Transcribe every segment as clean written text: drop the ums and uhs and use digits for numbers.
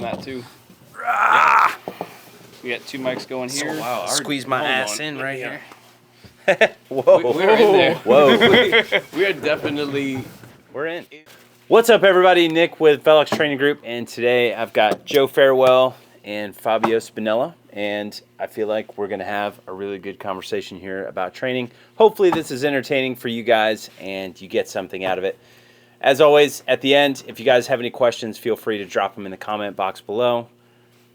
that too. Yeah. We got 2 mics going here. Oh, wow. Squeeze my ass in right here. Whoa. We're in there. Whoa. We are definitely... We're in. What's up, everybody? Nick with Velox Training Group, and today I've got Joe Farewell and Fabio Spinella, and I feel like we're going to have a really good conversation here about training. Hopefully this is entertaining for you guys and you get something out of it. As always, at the end, if you guys have any questions, feel free to drop them in the comment box below.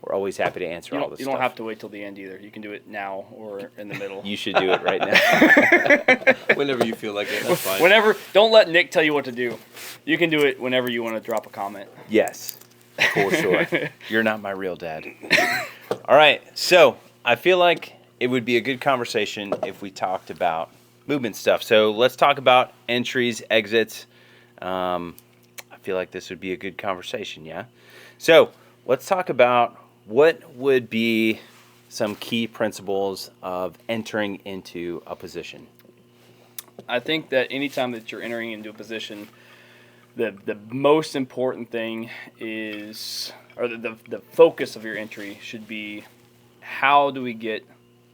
We're always happy to answer all this stuff. You don't have to wait till the end either. You can do it now or in the middle. You should do it right now. Whenever you feel like it, that's fine. Whenever. Don't let Nick tell you what to do. You can do it whenever you want to drop a comment. Yes, for sure. You're not my real dad. All right, so I feel like it would be a good conversation if we talked about movement stuff. So let's talk about entries, exits. I feel like this would be a good conversation, yeah? So let's talk about what would be some key principles of entering into a position. I think that anytime that you're entering into a position, the most important thing is, or the focus of your entry should be, how do we get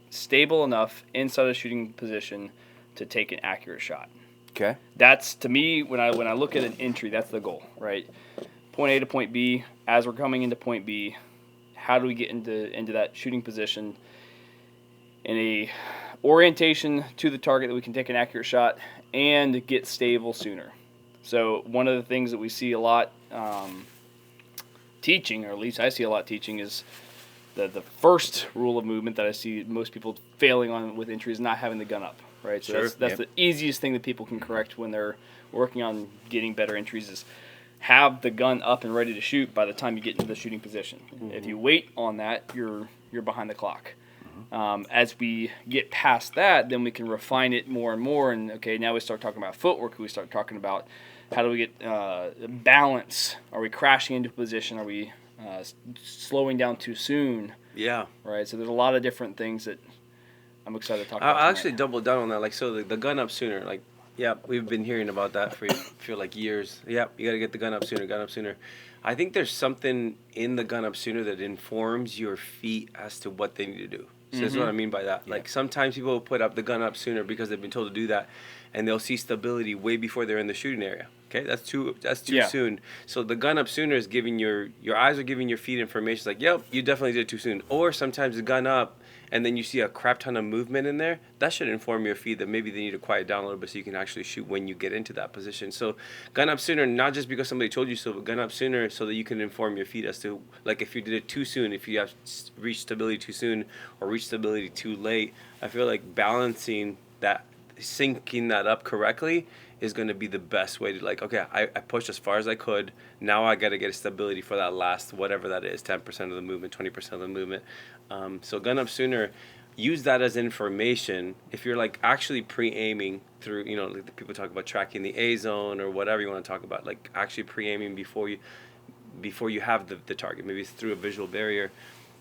stable enough inside a shooting position to take an accurate shot? Okay. That's, to me, when I look at an entry, that's the goal, right? Point A to point B. As we're coming into point B, how do we get into that shooting position in a orientation to the target that we can take an accurate shot and get stable sooner? So one of the things that we see a lot teaching, or at least I see a lot teaching, is the first rule of movement that I see most people failing on with entry is not having the gun up, right? So Sure. that's the easiest thing that people can correct when they're working on getting better entries is have the gun up and ready to shoot by the time you get into the shooting position. Mm-hmm. If you wait on that, you're behind the clock. Mm-hmm. As we get past that, then we can refine it more and more. And okay, now we start talking about footwork. We start talking about how do we get balance? Are we crashing into position? Are we slowing down too soon? Yeah. Right. So there's a lot of different things that I'm excited to talk about. I'll actually double down on that. Like, so the gun up sooner. Like, yeah, we've been hearing about that for like years. Yeah, you got to get the gun up sooner. I think there's something in the gun up sooner that informs your feet as to what they need to do. So that's what I mean by that. Yeah. Like, sometimes people will put up the gun up sooner because they've been told to do that, and they'll see stability way before they're in the shooting area. Okay, that's too soon. So the gun up sooner is giving your eyes are giving your feet information like, yep, you definitely did it too soon. Or sometimes the gun up, and then you see a crap ton of movement in there, that should inform your feet that maybe they need to quiet down a little bit so you can actually shoot when you get into that position. So gun up sooner, not just because somebody told you so, but gun up sooner so that you can inform your feet as to, like, if you did it too soon, if you have reached stability too soon or reached stability too late. I feel like balancing that, syncing that up correctly is going to be the best way to, like, okay, I pushed as far as I could. Now I got to get a stability for that last, whatever that is, 10% of the movement, 20% of the movement. So gun up sooner, use that as information. If you're like actually pre-aiming through, you know, like people talk about tracking the A zone or whatever you want to talk about, like actually pre-aiming before you have the target, maybe it's through a visual barrier.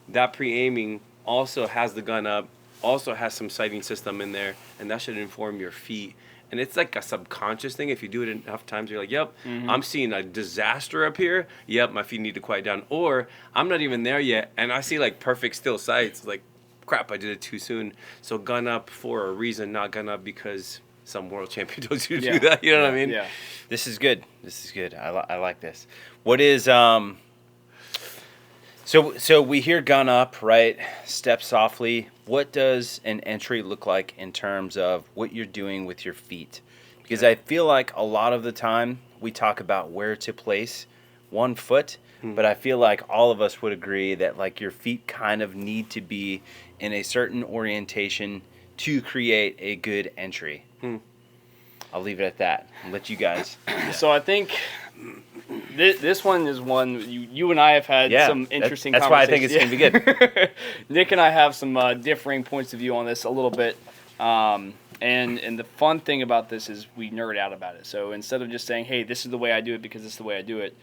That pre-aiming also has the gun up, also has some sighting system in there, and that should inform your feet. And it's like a subconscious thing. If you do it enough times, you're like, yep, I'm seeing a disaster up here. Yep, my feet need to quiet down. Or I'm not even there yet, and I see like perfect still sights. Like, crap, I did it too soon. So gun up for a reason, not gun up because some world champion told you to do that. You know what I mean? Yeah. This is good. I like this. What is So we hear gun up, right? Step softly. What does an entry look like in terms of what you're doing with your feet? Because I feel like a lot of the time we talk about where to place one foot, but I feel like all of us would agree that like your feet kind of need to be in a certain orientation to create a good entry. I'll leave it at that and let you guys. So I think this one is one you and I have had some interesting that's conversations. That's why I think it's going to be good. Nick and I have some differing points of view on this a little bit. And the fun thing about this is we nerd out about it. So instead of just saying, hey, this is the way I do it because this is the way I do it,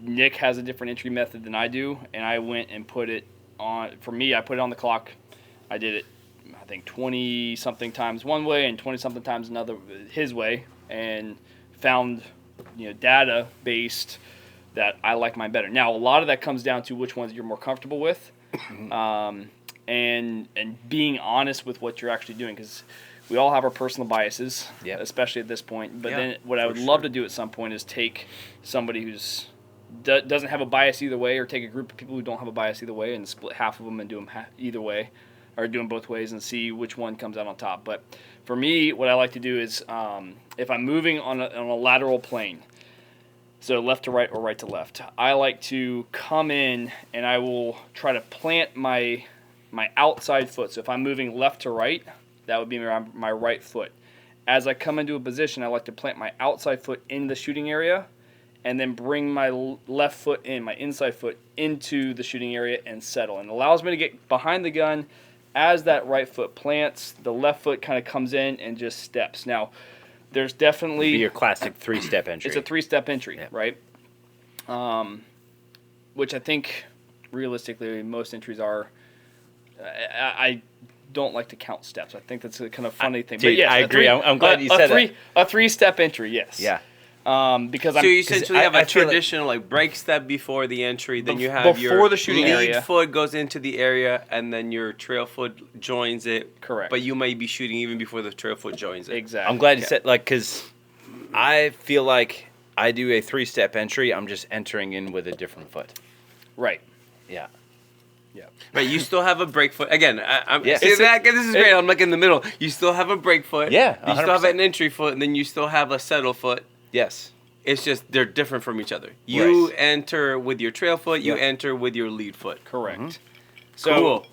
Nick has a different entry method than I do, and I went and put it on, for me, I put it on the clock. I did it, I think, 20-something times one way and 20-something times another his way, and found, data-based that I like mine better. Now, a lot of that comes down to which ones you're more comfortable with, and being honest with what you're actually doing, because we all have our personal biases, especially at this point. But then what I would love to do at some point is take somebody who's doesn't have a bias either way, or take a group of people who don't have a bias either way and split half of them and do them either way, or do them both ways and see which one comes out on top. But for me, what I like to do is if I'm moving on a lateral plane, so left to right or right to left, I like to come in and I will try to plant my outside foot. So if I'm moving left to right, that would be my right foot. As I come into a position, I like to plant my outside foot in the shooting area and then bring my left foot in, my inside foot, into the shooting area and settle. And it allows me to get behind the gun. As that right foot plants, the left foot kind of comes in and just steps. Now, there's definitely... your classic three-step entry. It's a three-step entry, right? Which I think, realistically, most entries are... I don't like to count steps. I think that's a kind of funny thing. Dude, but yes, I agree. I'm glad you said that. A three-step entry, yes. Yeah. Because so you essentially have I a feel traditional like break step before the entry, then you have before your the shooting lead area. foot goes into the area, and then your trail foot joins it. Correct. But you may be shooting even before the trail foot joins it. Exactly. I'm glad you said, like, because I feel like I do a three-step entry. I'm just entering in with a different foot. Right. Yeah. Yeah. But you still have a break foot. Again, I'm Yeah. see that, this is great. I'm like in the middle. You still have a break foot. Yeah, You still have 100%. an entry foot, and then you still have a settle foot. Yes. It's just they're different from each other. You Right. enter with your trail foot. You Yep. enter with your lead foot. Correct. So, Cool.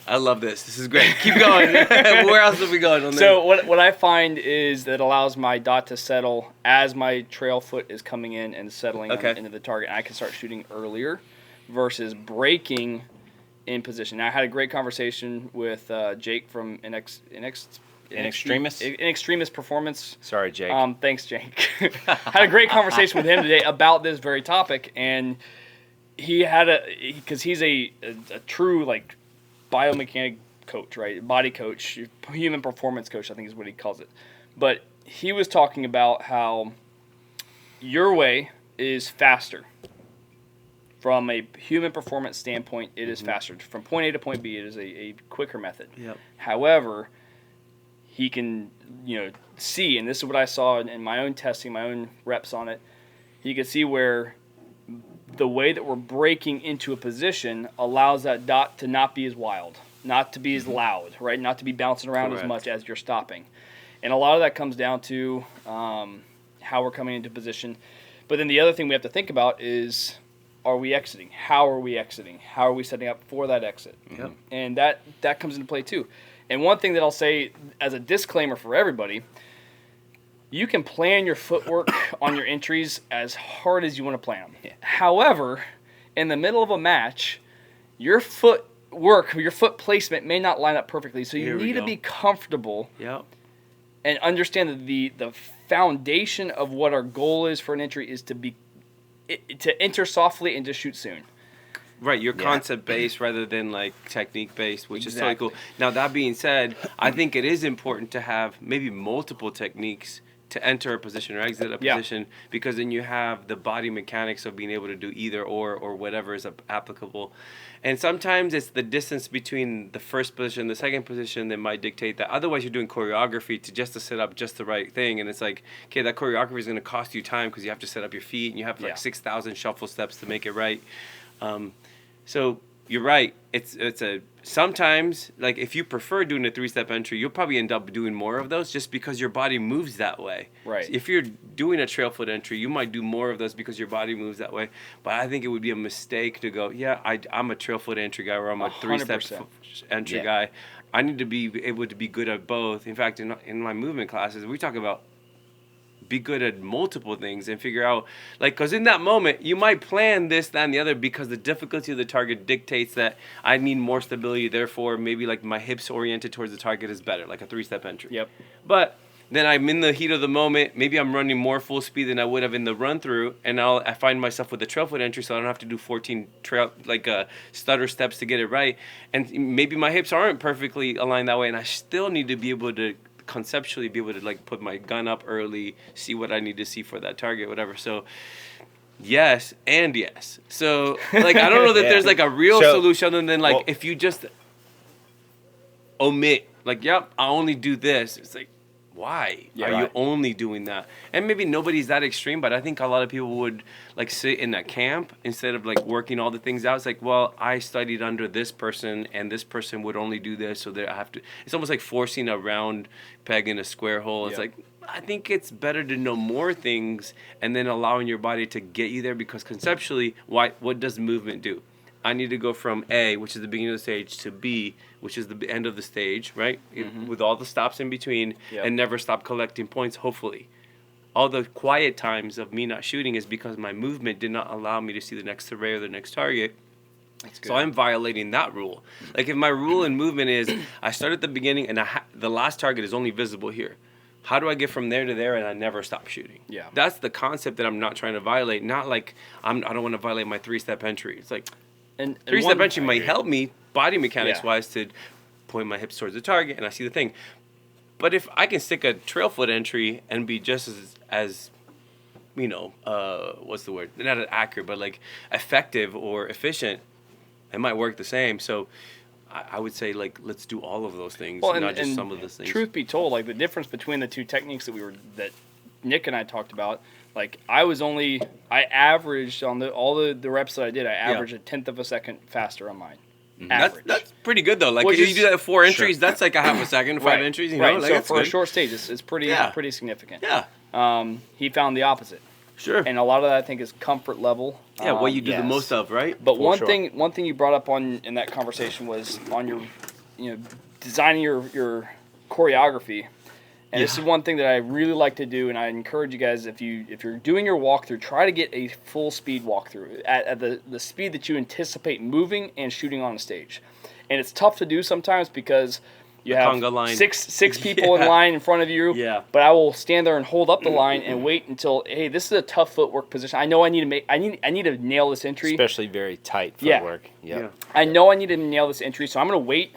I love this. This is great. Keep going. Where else are we going on So what I find is that it allows my dot to settle as my trail foot is coming in and settling into the target. And I can start shooting earlier versus breaking in position. Now, I had a great conversation with Jake from Inextremis Performance. Sorry, Jake. Thanks, Jake. Had a great conversation with him today about this very topic, and he had because he's a true like biomechanic coach, right? Body coach, human performance coach, I think is what he calls it. But he was talking about how your way is faster. From a human performance standpoint, it is faster. From point A to point B, it is a quicker method. Yep. However, he can, see, and this is what I saw in my own testing, my own reps on it, he could see where the way that we're breaking into a position allows that dot to not be as wild, not to be as loud, right? Not to be bouncing around as much as you're stopping. And a lot of that comes down to how we're coming into position. But then the other thing we have to think about is, are we exiting? How are we exiting? How are we setting up for that exit? Yep. And that comes into play too. And one thing that I'll say as a disclaimer for everybody, you can plan your footwork on your entries as hard as you want to plan them. Yeah. However, in the middle of a match, your foot placement may not line up perfectly. So you need to be comfortable and understand that the foundation of what our goal is for an entry is to enter softly and to shoot soon. Right, you're concept based rather than like technique based, which is totally cool. Now that being said, I think it is important to have maybe multiple techniques to enter a position or exit a position, because then you have the body mechanics of being able to do either or whatever is applicable. And sometimes it's the distance between the first position and the second position that might dictate that. Otherwise, you're doing choreography to set up just the right thing. And it's like, okay, that choreography is going to cost you time because you have to set up your feet and you have like 6,000 shuffle steps to make it right. So you're right. It's sometimes, like, if you prefer doing a three-step entry, you'll probably end up doing more of those just because your body moves that way. Right. If you're doing a trail foot entry, you might do more of those because your body moves that way. But I think it would be a mistake to go, I'm a trail foot entry guy, or I'm a three-step entry guy. I need to be able to be good at both. In fact, in my movement classes, we talk about be good at multiple things and figure out, like, because in that moment you might plan this, that, and the other because the difficulty of the target dictates that I need more stability, therefore maybe like my hips oriented towards the target is better, like a three-step entry. Yep. But then I'm in the heat of the moment, maybe I'm running more full speed than I would have in the run through, and I find myself with the trail foot entry, so I don't have to do 14 stutter steps to get it right, and maybe my hips aren't perfectly aligned that way, and I still need to be able to conceptually be able to like put my gun up early, see what I need to see for that target, whatever. So yes and yes. So like I don't know that Yeah. there's like a real So- solution other than like well- if you just omit like yep I only do this. It's like why Yeah, are you right. only doing that? And maybe nobody's that extreme, but I think a lot of people would like sit in a camp instead of like working all the things out. It's like, well, I studied under this person and this person would only do this, so that I have to. It's almost like forcing a round peg in a square hole. It's Yeah. like I think it's better to know more things and then allowing your body to get you there because conceptually, what does movement do? I need to go from A, which is the beginning of the stage, to B, which is the end of the stage, right? With all the stops in between, Yep. and never stop collecting points, hopefully. All the quiet times of me not shooting is because my movement did not allow me to see the next survey or the next target. That's good. So I'm violating that rule. Like if my rule in movement is I start at the beginning and the last target is only visible here. How do I get from there to there and I never stop shooting? Yeah. That's the concept that I'm not trying to violate. Not like I don't want to violate my 3-step entry. It's like and three-step one- entry might help me body mechanics Yeah. wise to point my hips towards the target and I see the thing. But if I can stick a trail foot entry and be just as you know, what's the word? Not accurate, but like effective or efficient, it might work the same. So I would say like let's do all of those things, Well, not just some of those things. Truth be told, like the difference between the two techniques that Nick and I talked about, like I averaged on all the reps that I did, I averaged a 1/10 of a second faster on mine. Average. That's pretty good though. Like Which if you is- do that at 4 entries, that's like a half a second, 5 entries. You know, right. like So that's for a good. short stage, it's pretty Yeah. pretty significant. Yeah, He found the opposite, sure. and a lot of that I think is comfort level. Yeah, what you do yes. the most of, right? But For one sure. thing you brought up in that conversation was on your, designing your choreography, and this is one thing that I really like to do, and I encourage you guys if you're doing your walkthrough, try to get a full speed walkthrough at the speed that you anticipate moving and shooting on a stage, and it's tough to do sometimes because you The have conga line. six people in Yeah. line in front of you. Yeah. But I will stand there and hold up the line and wait until hey, this is a tough footwork position. I know I need to nail this entry. Especially very tight Yeah. footwork. Yep. Yeah. I know I need to nail this entry, so I'm going to wait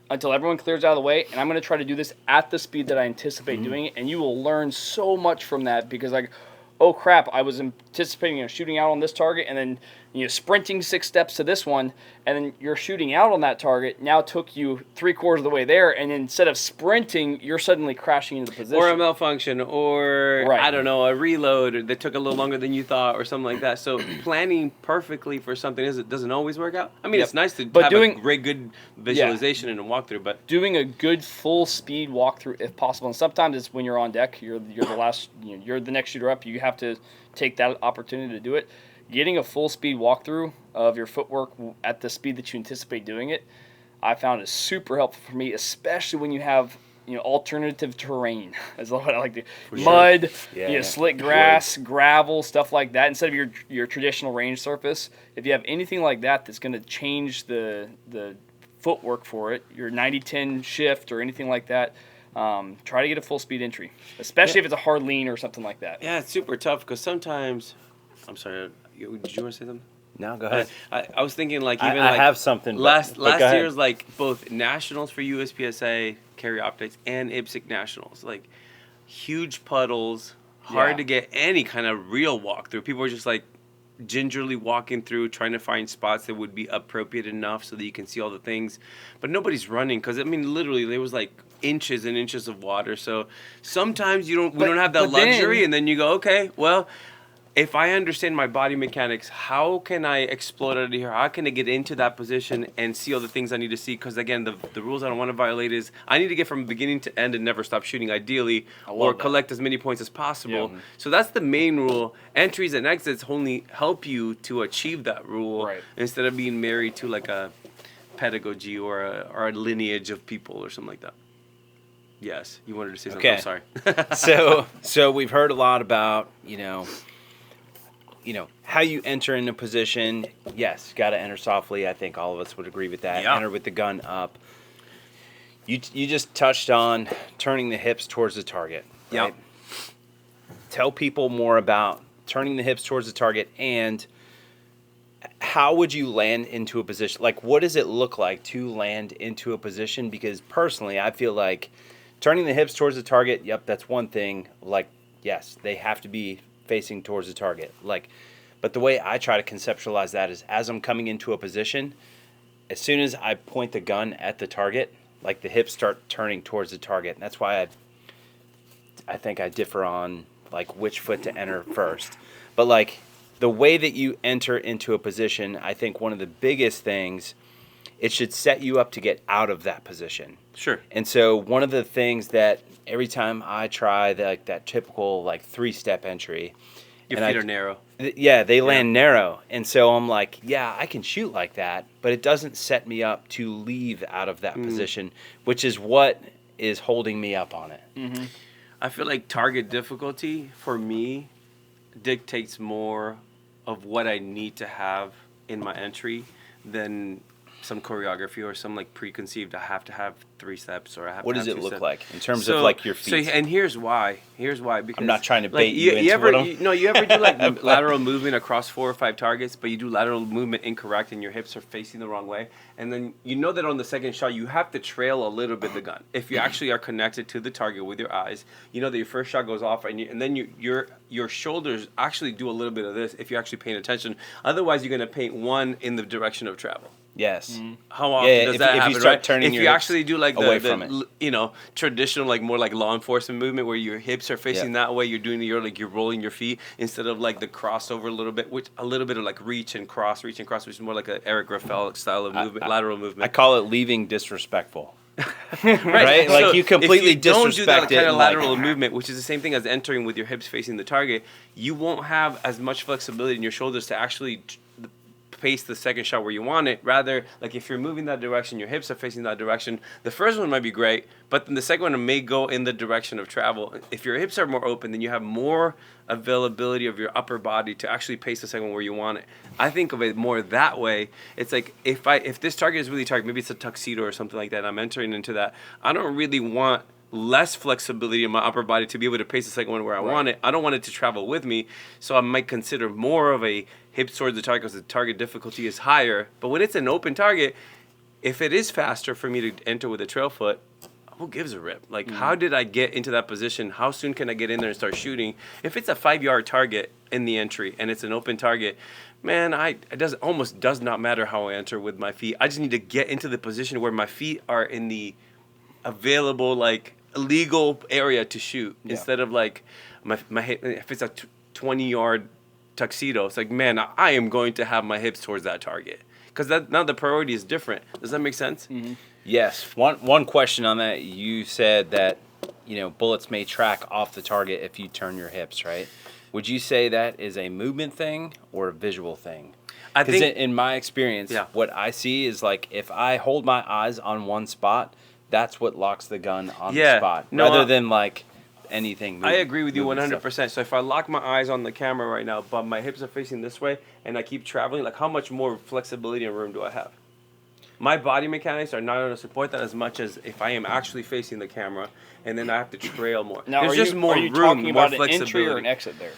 until everyone clears out of the way, and I'm going to try to do this at the speed that I anticipate doing it, and you will learn so much from that because, like, oh crap, I was anticipating shooting out on this target, and then sprinting 6 steps to this one, and then you're shooting out on that target. Now took you 3/4 of the way there, and instead of sprinting, you're suddenly crashing into the position. Or a malfunction, or Right. I don't know, a reload that took a little longer than you thought, or something like that. So planning perfectly for something doesn't always work out. I mean, Yep. it's nice to But have doing- a great good visualization and a walkthrough, but Doing a good full speed walkthrough if possible, and sometimes it's when you're on deck, you're the last, you're the next shooter up. You have to take that opportunity to do it. Getting a full speed walkthrough of your footwork at the speed that you anticipate doing it, I found is super helpful for me, especially when you have alternative terrain. Is what I like to mud, Yeah. slick grass, gravel, stuff like that. Instead of your traditional range surface, if you have anything like that that's going to change the footwork for it, your 90-10 shift or anything like that, try to get a full speed entry, especially if it's a hard lean or something like that. yeah, it's super tough because sometimes. I'm sorry. Did you want to say something? No, go ahead. I was thinking like I even like have something. but- last but go ahead. year's like both nationals for USPSA carry optics and IPSC nationals, like huge puddles, hard Yeah. to get any kind of real walkthrough. People are just like gingerly walking through, trying to find spots that would be appropriate enough so that you can see all the things, but nobody's running because I mean literally there was like inches and inches of water. So sometimes we don't have that but then- luxury, and then you go, okay, well. If I understand my body mechanics, how can I explode out of here? How can I get into that position and see all the things I need to see? Because again, the rules I don't want to violate is I need to get from beginning to end and never stop shooting, ideally, or that. collect as many points as possible. Yeah. So that's the main rule. Entries and exits only help you to achieve that rule Right. instead of being married to like a pedagogy or a lineage of people or something like that. Yes, you wanted to say something. Okay. I'm sorry. So we've heard a lot about how you enter in a position. Yes, got to enter softly. I think all of us would agree with that. Yeah. Enter with the gun up. You just touched on turning the hips towards the target. Yeah. Right? Tell people more about turning the hips towards the target and how would you land into a position? Like, what does it look like to land into a position? Because personally, I feel like turning the hips towards the target, yep, that's one thing. Like, yes, they have to be facing towards the target. Like, But the way I try to conceptualize that is as I'm coming into a position, as soon as I point the gun at the target, like the hips start turning towards the target. And that's why I think I differ on like which foot to enter first. But like the way that you enter into a position, I think one of the biggest things, it should set you up to get out of that position. Sure. And so one of the things that every time I try that typical like 3-step entry, Your feet are narrow. Yeah, they land narrow. And so I'm like, yeah, I can shoot like that, but it doesn't set me up to leave out of that position, which is what is holding me up on it. Mm-hmm. I feel like target difficulty for me dictates more of what I need to have in my entry than some choreography or some like preconceived. I have to have 3 steps or I have. What to does have it 2 look steps. like in terms of like your feet? So and here's why. Because I'm not trying to like, bait you into ever, what I'm... you ever do like lateral movement across 4 or 5 targets, but you do lateral movement incorrect and your hips are facing the wrong way, and then you know that on the second shot you have to trail a little bit the gun. If you actually are connected to the target with your eyes, you know that your first shot goes off, and then your shoulders actually do a little bit of this if you're actually paying attention. Otherwise, you're going to paint one in the direction of travel. Yes. How often does that if happen? you start right? turning if your you hips actually do like away the from it. Traditional like more like law enforcement movement where your hips are facing Yeah. that way, you're doing you're rolling your feet instead of like the crossover a little bit, which a little bit of like reach and cross, which is more like an Eric Raffel style of movement, lateral I movement. call it leaving disrespectful. Right. Right? Like you completely if you don't do that disrespect it kind of and, like- lateral movement, which is the same thing as entering with your hips facing the target, you won't have as much flexibility in your shoulders to actually pace the second shot where you want it. Rather, like if you're moving that direction, your hips are facing that direction, the first one might be great, but then the second one may go in the direction of travel. If your hips are more open, then you have more availability of your upper body to actually pace the second one where you want it. I think of it more that way. It's like if this target is really target, maybe it's a tuxedo or something like that, and I'm entering into that, I don't really want less flexibility in my upper body to be able to pace the second one where I want it. I don't want it to travel with me, so I might consider more of a hips towards the target because the target difficulty is higher. But when it's an open target, if it is faster for me to enter with a trail foot, who gives a rip? Like, how did I get into that position? How soon can I get in there and start shooting? If it's a 5-yard target in the entry and it's an open target, man, it almost does not matter how I enter with my feet. I just need to get into the position where my feet are in the available, like, legal area to shoot instead of like my hip. If it's a 20-yard tuxedo, it's like, man, I am going to have my hips towards that target because that now the priority is different. Does that make sense? Mm-hmm. Yes. One question on that. You said that bullets may track off the target if you turn your hips, right? Would you say that is a movement thing or a visual thing? I Because think in my experience, what I see is like if I hold my eyes on one spot, that's what locks the gun on the spot, rather than like anything. I agree with you moving 100%. stuff. So if I lock my eyes on the camera right now, but my hips are facing this way, and I keep traveling, like how much more flexibility and room do I have? My body mechanics are not going to support that as much as if I am actually facing the camera, and then I have to trail more. Now, There's just more are you room, talking more about an flexibility. entry or an exit there?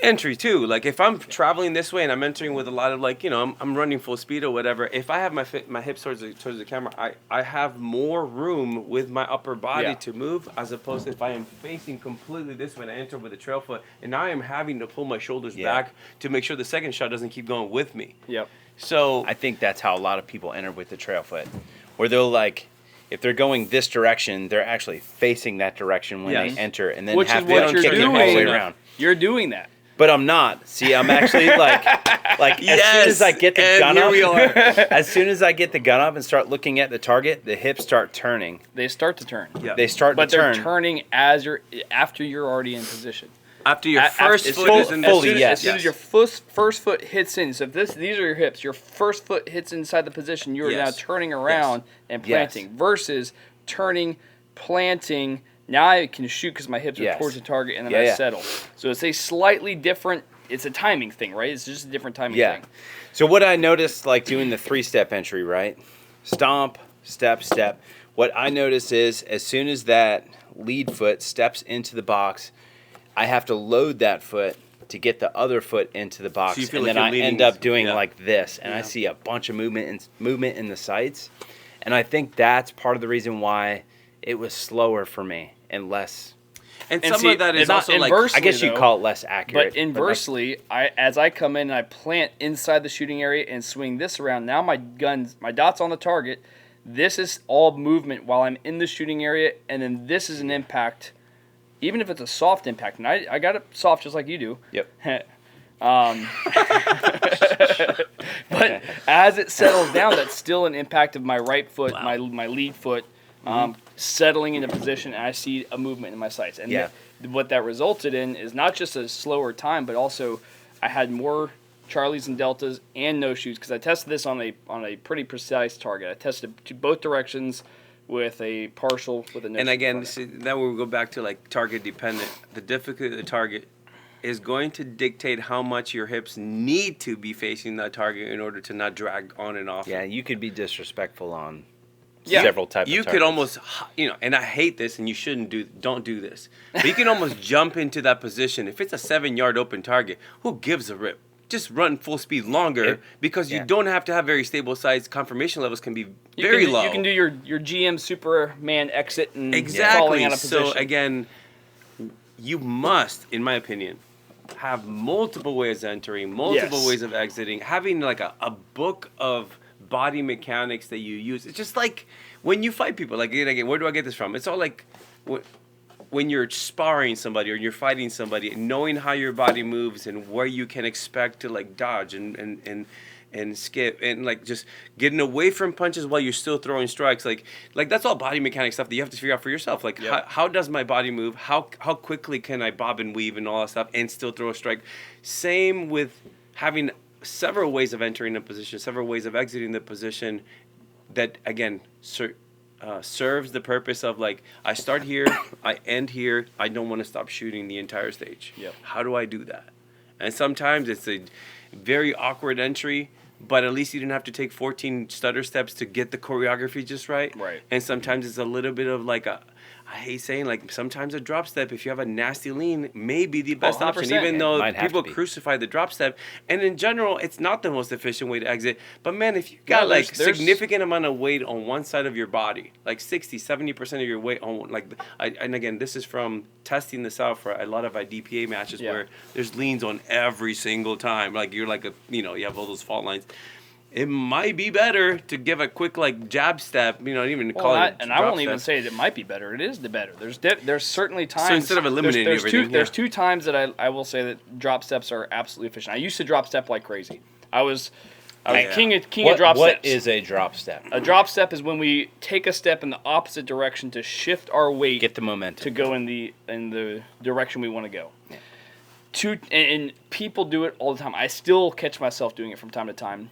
Entry too. Like if I'm traveling this way and I'm entering with a lot of like, I'm running full speed or whatever. If I have my hips towards the camera, I have more room with my upper body to move, as opposed to if I am facing completely this way and I enter with a trail foot, and I am having to pull my shoulders back to make sure the second shot doesn't keep going with me. Yep. So I think that's how a lot of people enter with the trail foot, where they'll like, if they're going this direction, they're actually facing that direction when they enter, and then Which have is to what you're kick their whole way doing. around. You're doing that. But I'm not. See, I'm actually like as soon as I get the gun up, we are. as soon as I get the gun up and start looking at the target, the hips start turning. They start to turn. Yeah. They start But to turn. they're turning after you're already in position. After your first As foot soon is in fully, the yes. As soon as your first foot hits in, so if these are your hips, your first foot hits inside the position, you are now Yes. turning around and Yes. planting versus turning, planting. Now I can shoot because my hips are Yes. towards the target, and then Yeah, I yeah. settle. So it's a slightly different. It's a timing thing, right? It's just a different timing Yeah. thing. So what I noticed, like doing the 3-step entry, right? Stomp, step, step. What I notice is as soon as that lead foot steps into the box, I have to load that foot to get the other foot into the box, So you feel and like then I you're leaning- end up doing yeah. like this, and I see a bunch of movement in the sights, and I think that's part of the reason why it was slower for me and less And And some see, of that is it's not also like inverse- I guess you'd though. call it less accurate. But inversely, as I come in and I plant inside the shooting area and swing this around, now my dot's on the target. This is all movement while I'm in the shooting area, and then this is an impact, even if it's a soft impact. And I got it soft just like you do. Yep. But as it settles down, that's still an impact of my right foot, my lead foot, settling into position, and I see a movement in my sights. And Yeah. what that resulted in is not just a slower time, but also I had more Charlies and Deltas and no shoots because I tested this on a pretty precise target. I tested to both directions with a partial with a no. And shoot again, front end. see, now we'll go back to like target dependent. The difficulty of the target is going to dictate how much your hips need to be facing that target in order to not drag on and off. Yeah, you could be disrespectful on Yeah. several types You of could targets. almost, and I hate this, and you don't do this. But you can almost jump into that position. If it's a 7-yard open target, who gives a rip? Just run full speed longer because you yeah. don't have to have very stable sides. Confirmation levels can be You very can, low. You can do your GM Superman exit and falling Exactly. out of position. So again, you must, in my opinion, have multiple ways of entering, multiple Yes. ways of exiting, having like a book of body mechanics that you use. It's just like when you fight people. Like again, where do I get this from? It's all like when you're sparring somebody or you're fighting somebody, knowing how your body moves and where you can expect to like dodge and skip and like just getting away from punches while you're still throwing strikes. Like that's all body mechanic stuff that you have to figure out for yourself. Like how does my body move? How quickly can I bob and weave and all that stuff and still throw a strike? Same with having several ways of entering a position, several ways of exiting the position. That again serves the purpose of like I start here, I end here. I don't want to stop shooting the entire stage. Yep. How do I do that? And sometimes it's a very awkward entry, but at least you didn't have to take 14 stutter steps to get the choreography just right. Right. And sometimes it's a little bit of like I hate saying like sometimes a drop step, if you have a nasty lean, may be the best option, 100%. even It though might have people to be. crucify the drop step. And in general, it's not the most efficient way to exit. But man, if you got No, like there's- significant amount of weight on one side of your body, like 60, 70% of your weight on like, and again, this is from testing this out for a lot of IDPA matches Yeah. where there's leans on every single time. Like you're like you have all those fault lines. It might be better to give a quick like jab step, not even call it. I drop won't even step. say it might be better. It is the better. There's certainly times. So instead of eliminating there's everything, there's yeah. two times that I will say that drop steps are absolutely efficient. I used to drop step like crazy. I was Yeah. king of drop What steps. is a drop step? A drop step is when we take a step in the opposite direction to shift our weight Get the momentum. to go in the direction we want to go. And people do it all the time. I still catch myself doing it from time to time,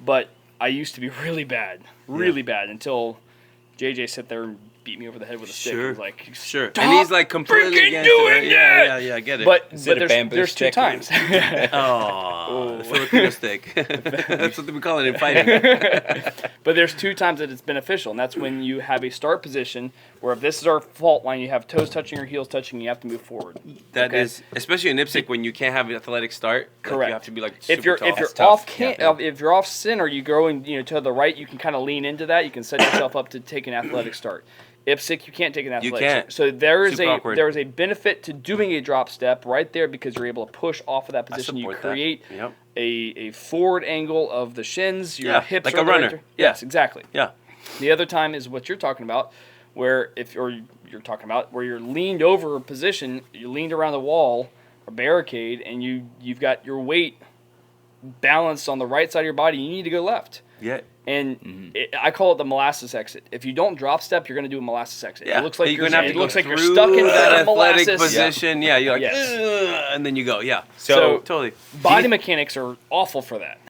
but I used to be really bad until JJ sat there and beat me over the head with a stick. He Sure. was like, Sure. "Stop And he's like completely freaking against doing it. that!" Yeah, I get it. But Is it a bamboo there's two stick? times. Oh, the Filipino stick. That's what we call it in fighting. But there's two times that it's beneficial, and that's when you have a start position where if this is our fault line, you have toes touching or heels touching, you have to move forward. That Okay? is, especially in IPSC when you can't have an athletic start. like, Correct. you have to be like If you're super tall. That's tough. if you're off center, you go to the right. You can kind of lean into that. You can set yourself up to take an athletic start. IPSC, you can't take an athletic can't. start. So there is Super awkward. there is a benefit to doing a drop step right there because you're able to push off of that position. You support that. create Yep. a forward angle of the shins. Your Yeah, hips like are a in the right runner. dir- Yeah. Yes, exactly. Yeah. The other time is what you're talking about, where you're talking about where you're leaned over a position, you leaned around the wall or barricade, and you've got your weight balanced on the right side of your body. You need to go left, Yeah. and I call it the molasses exit. If you don't drop step, you're going to do a molasses exit. Yeah. It looks like you're gonna have to it go looks like you're through stuck in that the athletic molasses position. Yeah, you're like, Yes. "Ugh," and then you go. Yeah. So- totally. Body mechanics are awful for that.